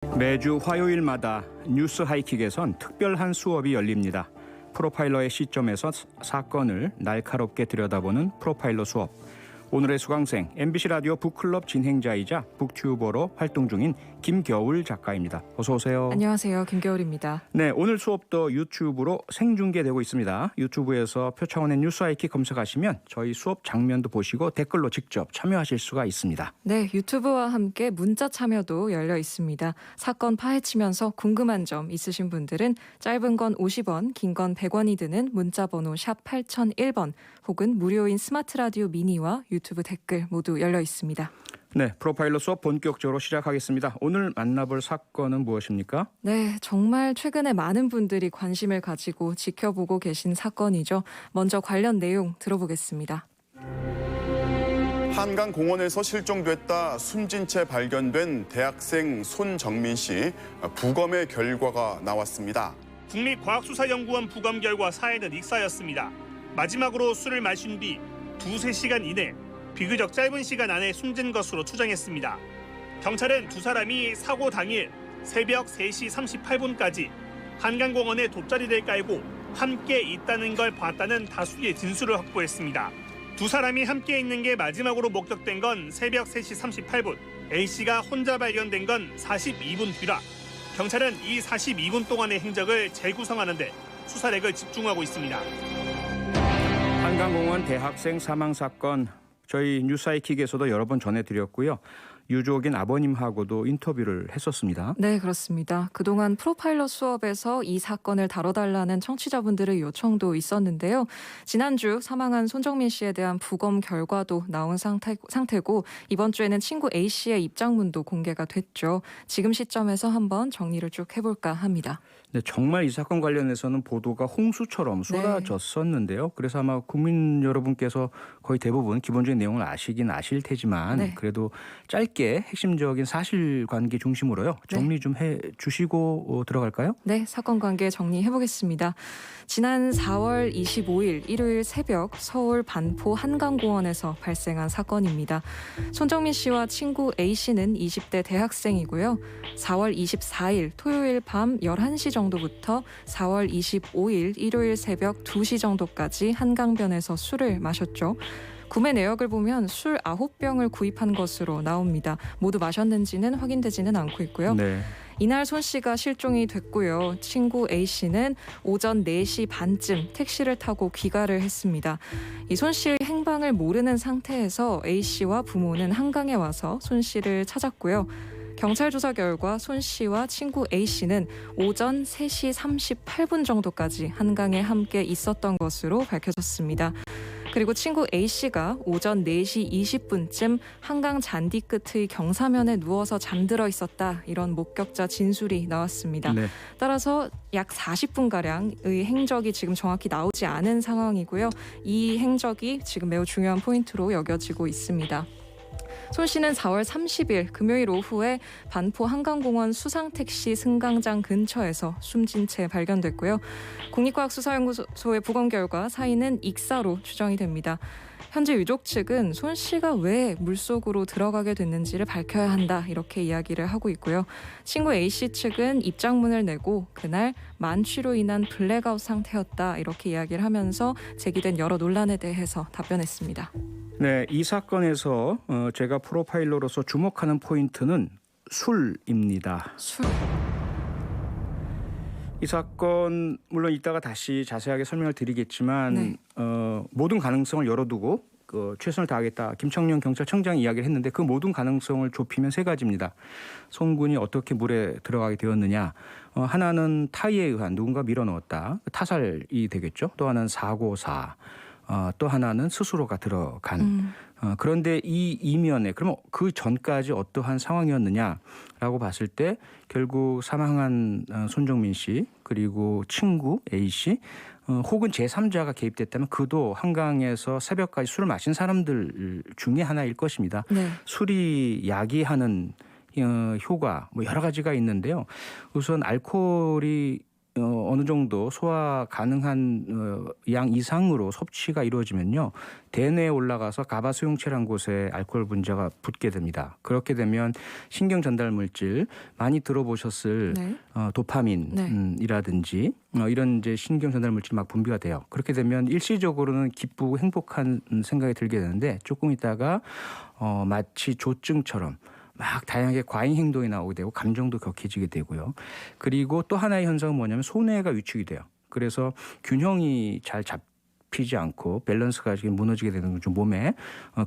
매주 화요일마다 뉴스 하이킥에선 특별한 수업이 열립니다. 프로파일러의 시점에서 사건을 날카롭게 들여다보는 프로파일러 수업. 오늘의 수강생 MBC 라디오 북클럽 진행자이자 북튜버로 활동 중인 김겨울 작가입니다. 어서 오세요. 안녕하세요. 김겨울입니다. 네, 오늘 수업도 유튜브로 생중계되고 있습니다. 유튜브에서 표창원의 뉴스 하이킥 검색하시면 저희 수업 장면도 보시고 댓글로 직접 참여하실 수가 있습니다. 네, 유튜브와 함께 문자 참여도 열려 있습니다. 사건 파헤치면서 궁금한 점 있으신 분들은 짧은 건 50원, 긴 건 100원이 드는 문자 번호 샵 8001번 혹은 무료인 스마트 라디오 미니와 유튜브 댓글 모두 열려 있습니다. 네, 프로파일러 수업 본격적으로 시작하겠습니다. 오늘 만나볼 사건은 무엇입니까? 네, 정말 최근에 많은 분들이 관심을 가지고 지켜보고 계신 사건이죠. 먼저 관련 내용 들어보겠습니다. 한강공원에서 실종됐다 숨진 채 발견된 대학생 손정민 씨 부검의 결과가 나왔습니다. 국립과학수사연구원 부검 결과 사해는 익사였습니다. 마지막으로 술을 마신 뒤 2-3시간 이내 비교적 짧은 시간 안에 숨진 것으로 추정했습니다. 경찰은 두 사람이 사고 당일 새벽 3시 38분까지 한강공원에 돗자리를 깔고 함께 있다는 걸 봤다는 다수의 진술을 확보했습니다. 두 사람이 함께 있는 게 마지막으로 목격된 건 새벽 3시 38분, A씨가 혼자 발견된 건 42분 뒤라 경찰은 이 42분 동안의 행적을 재구성하는 데 수사력을 집중하고 있습니다. 한강공원 대학생 사망 사건 저희 뉴스하이킥에서도 여러 번 전해드렸고요. 유족인 아버님하고도 인터뷰를 했었습니다. 네, 그렇습니다. 그동안 프로파일러 수업에서 이 사건을 다뤄달라는 청취자분들의 요청도 있었는데요. 지난주 사망한 손정민 씨에 대한 부검 결과도 나온 상태고 이번 주에는 친구 A씨의 입장문도 공개가 됐죠. 지금 시점에서 한번 정리를 쭉 해볼까 합니다. 네, 정말 이 사건 관련해서는 보도가 홍수처럼 쏟아졌었는데요. 그래서 아마 국민 여러분께서 거의 대부분 기본적인 내용을 아시긴 아실 테지만 그래도 짧게 핵심적인 사실관계 중심으로요. 정리 좀 해주시고 들어갈까요? 네, 사건 관계 정리해보겠습니다. 지난 4월 25일 일요일 새벽 서울 반포 한강공원에서 발생한 사건입니다. 손정민 씨와 친구 A씨는 20대 대학생이고요. 4월 24일 토요일 밤 11시 정도부터 4월 25일 일요일 새벽 2시 정도까지 한강변에서 술을 마셨죠. 구매 내역을 보면 술 9병을 구입한 것으로 나옵니다. 모두 마셨는지는 확인되지는 않고 있고요. 네. 이날 손 씨가 실종이 됐고요. 친구 A 씨는 오전 4시 반쯤 택시를 타고 귀가를 했습니다. 이 손 씨의 행방을 모르는 상태에서 A 씨와 부모는 한강에 와서 손 씨를 찾았고요. 경찰 조사 결과 손 씨와 친구 A 씨는 오전 3시 38분 정도까지 한강에 함께 있었던 것으로 밝혀졌습니다. 그리고 친구 A씨가 오전 4시 20분쯤 한강 잔디 끝의 경사면에 누워서 잠들어 있었다. 이런 목격자 진술이 나왔습니다. 네. 따라서 약 40분가량의 행적이 지금 정확히 나오지 않은 상황이고요. 이 행적이 지금 매우 중요한 포인트로 여겨지고 있습니다. 손 씨는 4월 30일 금요일 오후에 반포 한강공원 수상택시 승강장 근처에서 숨진 채 발견됐고요. 국립과학수사연구소의 부검 결과 사인은 익사로 추정이 됩니다. 현재 유족 측은 손 씨가 왜 물속으로 들어가게 됐는지를 밝혀야 한다 이렇게 이야기를 하고 있고요. 친구 A씨 측은 입장문을 내고 그날 만취로 인한 블랙아웃 상태였다 이렇게 이야기를 하면서 제기된 여러 논란에 대해서 답변했습니다. 네, 이 사건에서 제가 프로파일러로서 주목하는 포인트는 술입니다. 술. 이 사건 물론 이따가 다시 자세하게 설명을 드리겠지만 모든 가능성을 열어두고 최선을 다하겠다. 김청년 경찰청장이 이야기를 했는데 그 모든 가능성을 좁히면 세 가지입니다. 손 군이 어떻게 물에 들어가게 되었느냐. 하나는 타이에 의한 누군가 밀어넣었다. 타살이 되겠죠. 또 하나는 사고사. 또 하나는 스스로가 들어간. 그런데 이 이면에 그러면 그 전까지 어떠한 상황이었느냐라고 봤을 때 결국 사망한 손정민 씨 그리고 친구 A 씨 혹은 제3자가 개입됐다면 그도 한강에서 새벽까지 술을 마신 사람들 중에 하나일 것입니다. 네. 술이 야기하는 효과 뭐 여러 가지가 있는데요. 우선 알코올이 어느 정도 소화 가능한 양 이상으로 섭취가 이루어지면요. 대뇌에 올라가서 가바 수용체라는 곳에 알코올 분자가 붙게 됩니다. 그렇게 되면 신경 전달 물질 많이 들어보셨을 네. 도파민이라든지 이런 이제 신경 전달 물질이 막 분비가 돼요. 그렇게 되면 일시적으로는 기쁘고 행복한 생각이 들게 되는데 조금 있다가 마치 조증처럼 막 다양하게 과잉 행동이 나오게 되고 감정도 격해지게 되고요. 그리고 또 하나의 현상은 뭐냐면 손해가 위축이 돼요. 그래서 균형이 잘 잡히지 않고 밸런스가 지금 무너지게 되는 거죠. 몸에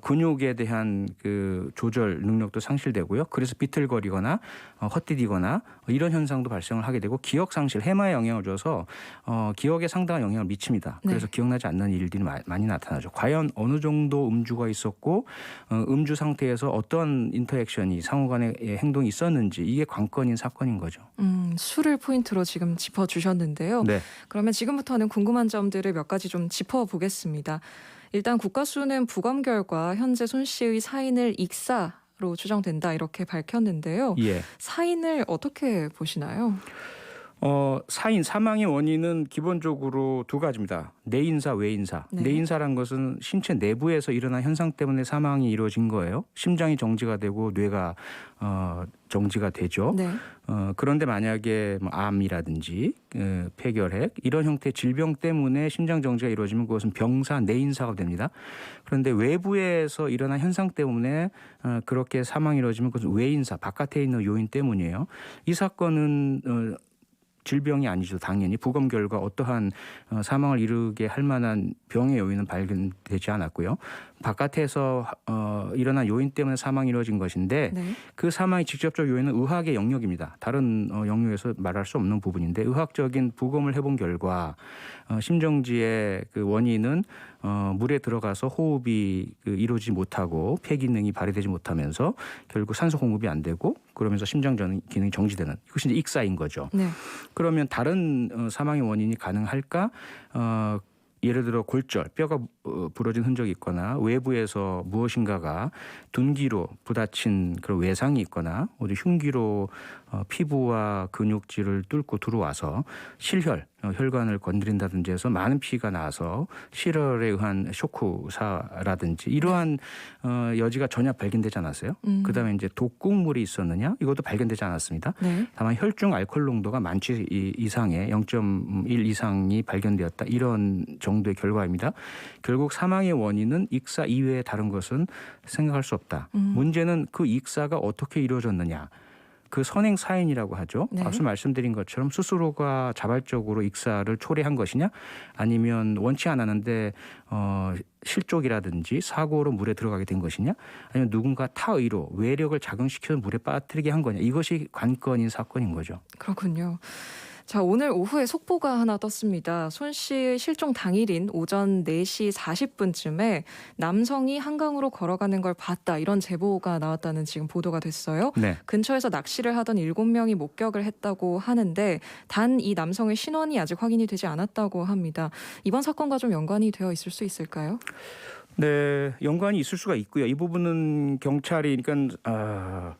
근육에 대한 그 조절 능력도 상실되고요. 그래서 비틀거리거나 헛디디거나 이런 현상도 발생을 하게 되고 기억 상실, 해마에 영향을 줘서 기억에 상당한 영향을 미칩니다. 그래서 네. 기억나지 않는 일들이 많이 나타나죠. 과연 어느 정도 음주가 있었고 음주 상태에서 어떤 인터액션이 상호간의 행동이 있었는지 이게 관건인 사건인 거죠. 술을 포인트로 지금 짚어주셨는데요. 네. 그러면 지금부터는 궁금한 점들을 몇 가지 좀 짚어보겠습니다. 일단 국가수는 부검 결과 현재 손 씨의 사인을 익사로 추정된다 이렇게 밝혔는데요. 예. 사인을 어떻게 보시나요? 사망의 원인은 기본적으로 두 가지입니다. 내인사, 외인사. 네. 내인사란 것은 신체 내부에서 일어난 현상 때문에 사망이 이루어진 거예요. 심장이 정지가 되고 뇌가 정지가 되죠. 네. 그런데 만약에 뭐 암이라든지 폐결핵 이런 형태의 질병 때문에 심장 정지가 이루어지면 그것은 병사, 내인사가 됩니다. 그런데 외부에서 일어난 현상 때문에 그렇게 사망이 이루어지면 그것은 외인사, 바깥에 있는 요인 때문이에요. 이 사건은 질병이 아니죠. 당연히 부검 결과 어떠한 사망을 이르게 할 만한 병의 요인은 발견되지 않았고요. 바깥에서 일어난 요인 때문에 사망이 이루어진 것인데 네. 그 사망의 직접적 요인은 의학의 영역입니다. 다른 영역에서 말할 수 없는 부분인데 의학적인 부검을 해본 결과 심정지의 그 원인은 물에 들어가서 호흡이 이루어지지 못하고 폐 기능이 발휘되지 못하면서 결국 산소 공급이 안 되고 그러면서 심장 기능이 정지되는 이것이 이제 익사인 거죠. 네. 그러면 다른 사망의 원인이 가능할까? 예를 들어 골절, 뼈가 부러진 흔적이 있거나 외부에서 무엇인가가 둔기로 부딪힌 그런 외상이 있거나 오히려 흉기로 피부와 근육질을 뚫고 들어와서 실혈, 혈관을 건드린다든지 해서 많은 피가 나서 실혈에 의한 쇼크사라든지 이러한 여지가 전혀 발견되지 않았어요. 그다음에 이제 독극물이 있었느냐? 이것도 발견되지 않았습니다. 네. 다만 혈중 알코올 농도가 만취 이상의 0.1 이상이 발견되었다. 이런 정도의 결과입니다. 결국 사망의 원인은 익사 이외에 다른 것은 생각할 수 없다. 문제는 그 익사가 어떻게 이루어졌느냐. 그 선행 사인이라고 하죠. 네. 앞서 말씀드린 것처럼 스스로가 자발적으로 익사를 초래한 것이냐 아니면 원치 않았는데 실족이라든지 사고로 물에 들어가게 된 것이냐 아니면 누군가 타의로 외력을 작용시켜서 물에 빠뜨리게 한 거냐 이것이 관건인 사건인 거죠. 그렇군요. 자, 오늘 오후에 속보가 하나 떴습니다. 손 씨의 실종 당일인 오전 4시 40분쯤에 남성이 한강으로 걸어가는 걸 봤다. 이런 제보가 나왔다는 지금 보도가 됐어요. 네. 근처에서 낚시를 하던 7명이 목격을 했다고 하는데 단 이 남성의 신원이 아직 확인이 되지 않았다고 합니다. 이번 사건과 좀 연관이 되어 있을 수 있을까요? 네, 연관이 있을 수가 있고요. 이 부분은 경찰이 그러니까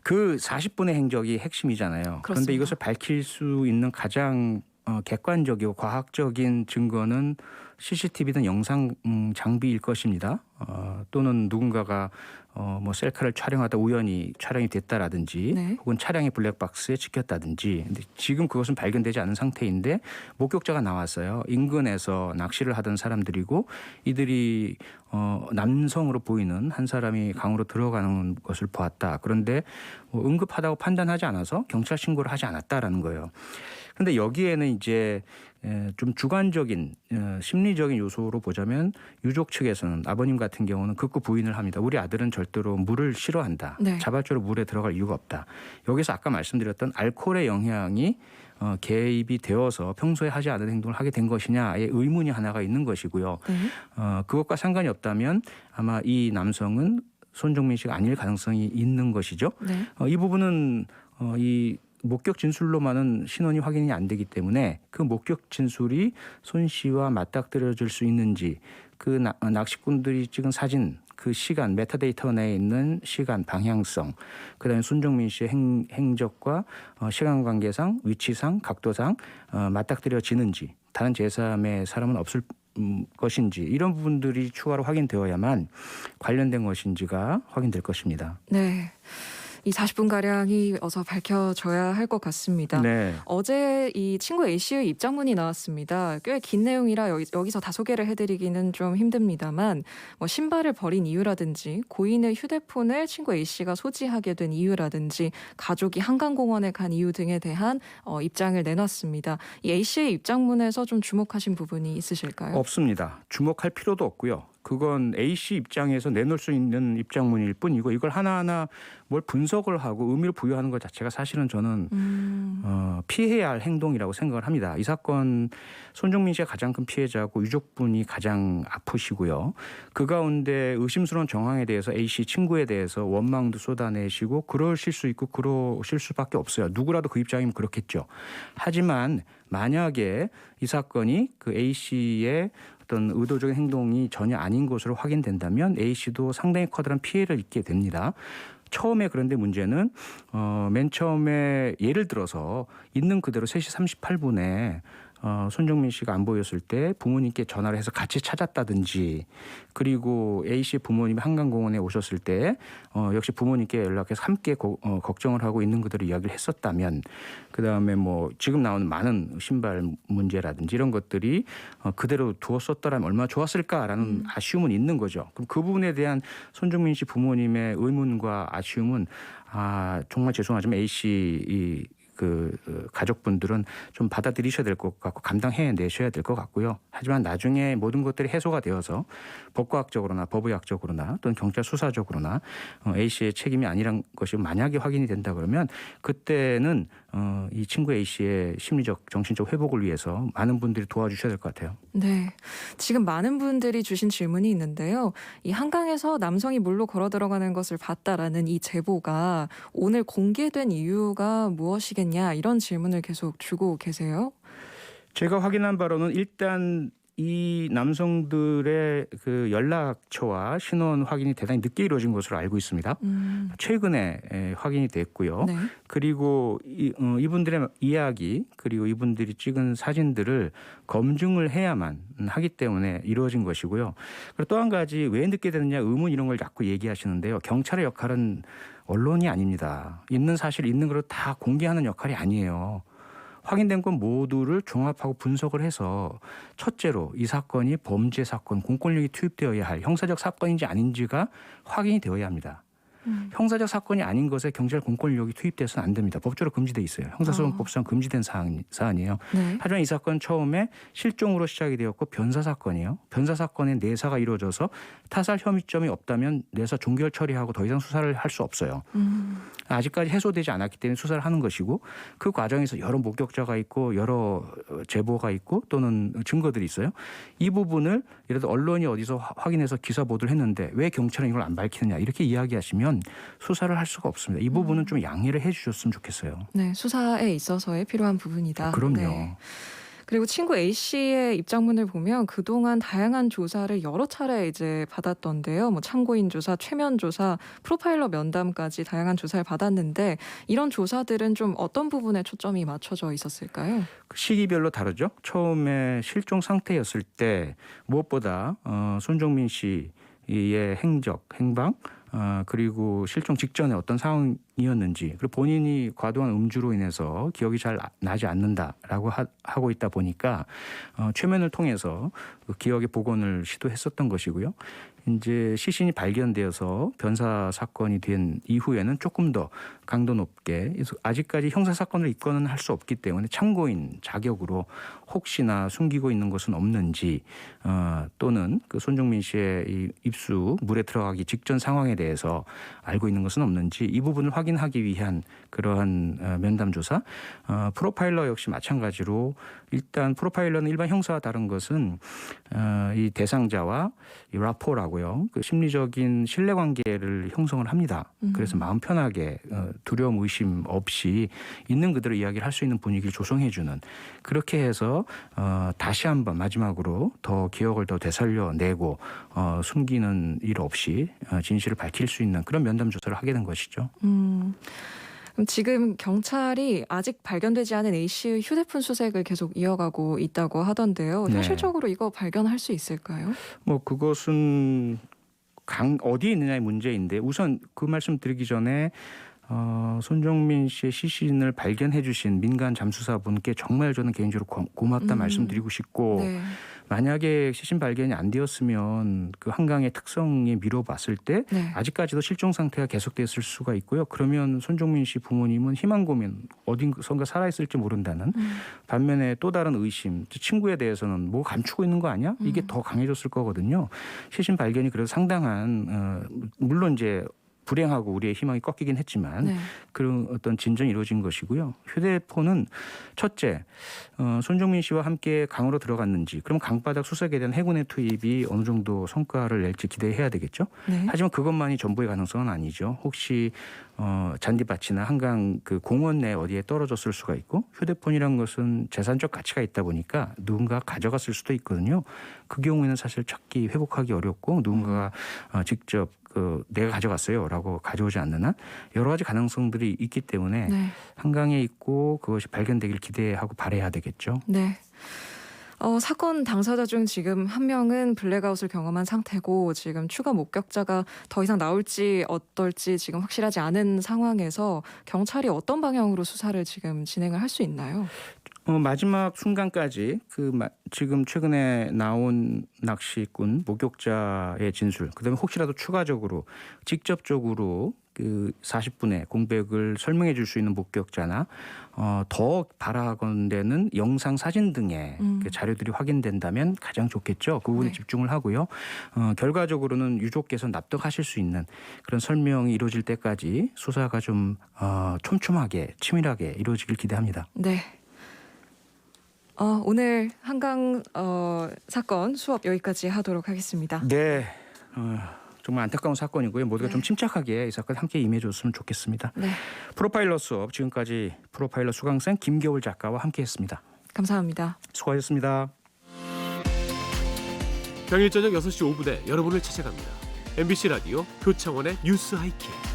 그 40분의 행적이 핵심이잖아요. 그런데 그렇습니다. 이것을 밝힐 수 있는 가장 객관적이고 과학적인 증거는 CCTV든 영상 장비일 것입니다. 또는 누군가가 뭐 셀카를 촬영하다 우연히 촬영이 됐다라든지 네. 혹은 차량의 블랙박스에 찍혔다든지. 근데 지금 그것은 발견되지 않은 상태인데 목격자가 나왔어요. 인근에서 낚시를 하던 사람들이고 이들이 남성으로 보이는 한 사람이 강으로 들어가는 것을 보았다. 그런데 응급하다고 판단하지 않아서 경찰 신고를 하지 않았다라는 거예요. 그런데 여기에는 이제 좀 주관적인 심리적인 요소로 보자면 유족 측에서는 아버님 같은 경우는 극구 부인을 합니다. 우리 아들은 절대로 물을 싫어한다. 네. 자발적으로 물에 들어갈 이유가 없다. 여기서 아까 말씀드렸던 알코올의 영향이 개입이 되어서 평소에 하지 않은 행동을 하게 된 것이냐의 의문이 하나가 있는 것이고요. 네. 그것과 상관이 없다면 아마 이 남성은 손정민 씨가 아닐 가능성이 있는 것이죠. 네. 이 부분은 이 목격 진술로만은 신원이 확인이 안 되기 때문에 그 목격 진술이 손 씨와 맞닥뜨려질 수 있는지 그 낚시꾼들이 찍은 사진 그 시간, 메타데이터 내에 있는 시간, 방향성, 그다음에 손정민 씨의 행적과 시간 관계상, 위치상, 각도상 맞닥뜨려지는지, 다른 제3의 사람은 없을 것인지 이런 부분들이 추가로 확인되어야만 관련된 것인지가 확인될 것입니다. 네. 이 40분 가량이 어서 밝혀져야 할 것 같습니다. 네. 어제 이 친구 A 씨의 입장문이 나왔습니다. 꽤 긴 내용이라 여기서 다 소개를 해드리기는 좀 힘듭니다만, 뭐 신발을 버린 이유라든지 고인의 휴대폰을 친구 A 씨가 소지하게 된 이유라든지 가족이 한강공원에 간 이유 등에 대한 입장을 내놨습니다. 이 A 씨의 입장문에서 좀 주목하신 부분이 있으실까요? 없습니다. 주목할 필요도 없고요. 그건 A 씨 입장에서 내놓을 수 있는 입장문일 뿐이고 이걸 하나하나 뭘 분석을 하고 의미를 부여하는 것 자체가 사실은 저는 피해야 할 행동이라고 생각을 합니다. 이 사건 손정민 씨가 가장 큰 피해자고 유족분이 가장 아프시고요. 그 가운데 의심스러운 정황에 대해서 A 씨 친구에 대해서 원망도 쏟아내시고 그러실 수 있고 그러실 수밖에 없어요. 누구라도 그 입장이면 그렇겠죠. 하지만 만약에 이 사건이 그 A 씨의 어떤 의도적인 행동이 전혀 아닌 것으로 확인된다면 A 씨도 상당히 커다란 피해를 입게 됩니다. 처음에 그런데 문제는 맨 처음에 예를 들어서 있는 그대로 3시 38분에 손정민 씨가 안 보였을 때 부모님께 전화를 해서 같이 찾았다든지 그리고 A 씨의 부모님이 한강공원에 오셨을 때 역시 부모님께 연락해서 함께 걱정을 하고 있는 그대로 이야기를 했었다면 그다음에 뭐 지금 나오는 많은 신발 문제라든지 이런 것들이 그대로 두었었더라면 얼마나 좋았을까라는 아쉬움은 있는 거죠. 그럼 그 부분에 대한 손정민 씨 부모님의 의문과 아쉬움은 정말 죄송하지만 A 씨 가족분들은 좀 받아들이셔야 될 것 같고 감당해내셔야 될 것 같고요. 하지만 나중에 모든 것들이 해소가 되어서 법과학적으로나 법의학적으로나 또는 경찰 수사적으로나 A 씨의 책임이 아니란 것이 만약에 확인이 된다 그러면 그때는 이 친구 A 씨의 심리적 정신적 회복을 위해서 많은 분들이 도와주셔야 될 것 같아요. 네, 지금 많은 분들이 주신 질문이 있는데요. 이 한강에서 남성이 물로 걸어 들어가는 것을 봤다라는 이 제보가 오늘 공개된 이유가 무엇이겠냐 이런 질문을 계속 주고 계세요. 제가 확인한 바로는 일단 이 남성들의 그 연락처와 신원 확인이 대단히 늦게 이루어진 것으로 알고 있습니다. 최근에 확인이 됐고요. 네. 그리고 이분들의 이야기 그리고 이분들이 찍은 사진들을 검증을 해야만 하기 때문에 이루어진 것이고요. 그리고 또 한 가지 왜 늦게 됐느냐 의문 이런 걸 자꾸 얘기하시는데요. 경찰의 역할은 언론이 아닙니다. 있는 사실 있는 걸 다 공개하는 역할이 아니에요. 확인된 건 모두를 종합하고 분석을 해서 첫째로 이 사건이 범죄 사건, 공권력이 투입되어야 할 형사적 사건인지 아닌지가 확인이 되어야 합니다. 형사적 사건이 아닌 것에 경찰 공권력이 투입돼서는 안 됩니다. 법적으로 금지돼 있어요. 형사소송법상 금지된 사안이에요. 네. 하지만 이 사건 처음에 실종으로 시작이 되었고 변사 사건이에요. 변사 사건의 내사가 이루어져서 타살 혐의점이 없다면 내사 종결 처리하고 더 이상 수사를 할 수 없어요. 아직까지 해소되지 않았기 때문에 수사를 하는 것이고 그 과정에서 여러 목격자가 있고 여러 제보가 있고 또는 증거들이 있어요. 이 부분을 예를 들어 언론이 어디서 확인해서 기사 보도를 했는데 왜 경찰은 이걸 안 밝히느냐 이렇게 이야기하시면 수사를 할 수가 없습니다. 이 부분은 좀 양해를 해 주셨으면 좋겠어요. 네, 수사에 있어서의 필요한 부분이다. 그럼요. 네. 그리고 친구 A 씨의 입장문을 보면 그동안 다양한 조사를 여러 차례 이제 받았던데요. 뭐 참고인 조사, 최면 조사, 프로파일러 면담까지 다양한 조사를 받았는데 이런 조사들은 좀 어떤 부분에 초점이 맞춰져 있었을까요? 시기별로 다르죠. 처음에 실종 상태였을 때 무엇보다 손정민 씨의 행적, 행방 그리고 실종 직전에 어떤 상황이었는지 그리고 본인이 과도한 음주로 인해서 기억이 잘 나지 않는다라고 하고 있다 보니까 최면을 통해서 그 기억의 복원을 시도했었던 것이고요. 이제 시신이 발견되어서 변사 사건이 된 이후에는 조금 더 강도 높게 아직까지 형사 사건을 입건은 할 수 없기 때문에 참고인 자격으로 혹시나 숨기고 있는 것은 없는지 또는 그 손정민 씨의 이 입수 물에 들어가기 직전 상황에 대해서 알고 있는 것은 없는지 이 부분을 확인하기 위한 그러한 면담 조사. 프로파일러 역시 마찬가지로 일단 프로파일러는 일반 형사와 다른 것은 이 대상자와 이 라포라고 하고요. 그 심리적인 신뢰관계를 형성을 합니다. 그래서 마음 편하게 두려움, 의심 없이 있는 그대로 이야기를 할 수 있는 분위기를 조성해주는 그렇게 해서 다시 한번 마지막으로 더 기억을 더 되살려내고 숨기는 일 없이 진실을 밝힐 수 있는 그런 면담 조사를 하게 된 것이죠. 그럼 지금 경찰이 아직 발견되지 않은 A 씨의 휴대폰 수색을 계속 이어가고 있다고 하던데요. 네. 현실적으로 이거 발견할 수 있을까요? 뭐 그것은 어디에 있느냐의 문제인데 우선 그 말씀 드리기 전에 손정민 씨의 시신을 발견해 주신 민간 잠수사분께 정말 저는 개인적으로 고맙다 말씀드리고 싶고 네. 만약에 시신 발견이 안 되었으면 그 한강의 특성에 미뤄봤을 때 네. 아직까지도 실종 상태가 계속됐을 수가 있고요. 그러면 손정민 씨 부모님은 희망 고민 어딘가 살아있을지 모른다는 반면에 또 다른 의심 친구에 대해서는 뭐 감추고 있는 거 아니야? 이게 더 강해졌을 거거든요. 시신 발견이 그래도 상당한 물론 이제 불행하고 우리의 희망이 꺾이긴 했지만 네. 그런 어떤 진전이 이루어진 것이고요. 휴대폰은 첫째 손정민 씨와 함께 강으로 들어갔는지 그럼 강바닥 수색에 대한 해군의 투입이 어느 정도 성과를 낼지 기대해야 되겠죠. 네. 하지만 그것만이 전부의 가능성은 아니죠. 혹시 잔디밭이나 한강 그 공원 내 어디에 떨어졌을 수가 있고 휴대폰이란 것은 재산적 가치가 있다 보니까 누군가 가져갔을 수도 있거든요. 그 경우에는 사실 찾기 회복하기 어렵고 누군가가 직접 내가 가져갔어요라고 가져오지 않는 한 여러 가지 가능성들이 있기 때문에 네. 한강에 있고 그것이 발견되길 기대하고 바라야 되겠죠. 네. 사건 당사자 중 지금 한 명은 블랙아웃을 경험한 상태고 지금 추가 목격자가 더 이상 나올지 어떨지 지금 확실하지 않은 상황에서 경찰이 어떤 방향으로 수사를 지금 진행을 할 수 있나요? 마지막 순간까지 지금 최근에 나온 낚시꾼 목격자의 진술, 그다음에 혹시라도 추가적으로 직접적으로 그 40분의 공백을 설명해 줄 수 있는 목격자나 더 바라건대는 영상, 사진 등의 그 자료들이 확인된다면 가장 좋겠죠. 그 부분에 네. 집중을 하고요. 결과적으로는 유족께서 납득하실 수 있는 그런 설명이 이루어질 때까지 수사가 좀 촘촘하게 치밀하게 이루어지길 기대합니다. 네. 오늘 한강 사건 수업 여기까지 하도록 하겠습니다. 네. 정말 안타까운 사건이고요. 모두가 네. 좀 침착하게 이 사건 함께 임해줬으면 좋겠습니다. 네. 프로파일러 수업 지금까지 프로파일러 수강생 김겨울 작가와 함께했습니다. 감사합니다. 수고하셨습니다. 평일 저녁 6시 5분에 여러분을 찾아갑니다. MBC 라디오 표창원의 뉴스 하이킥.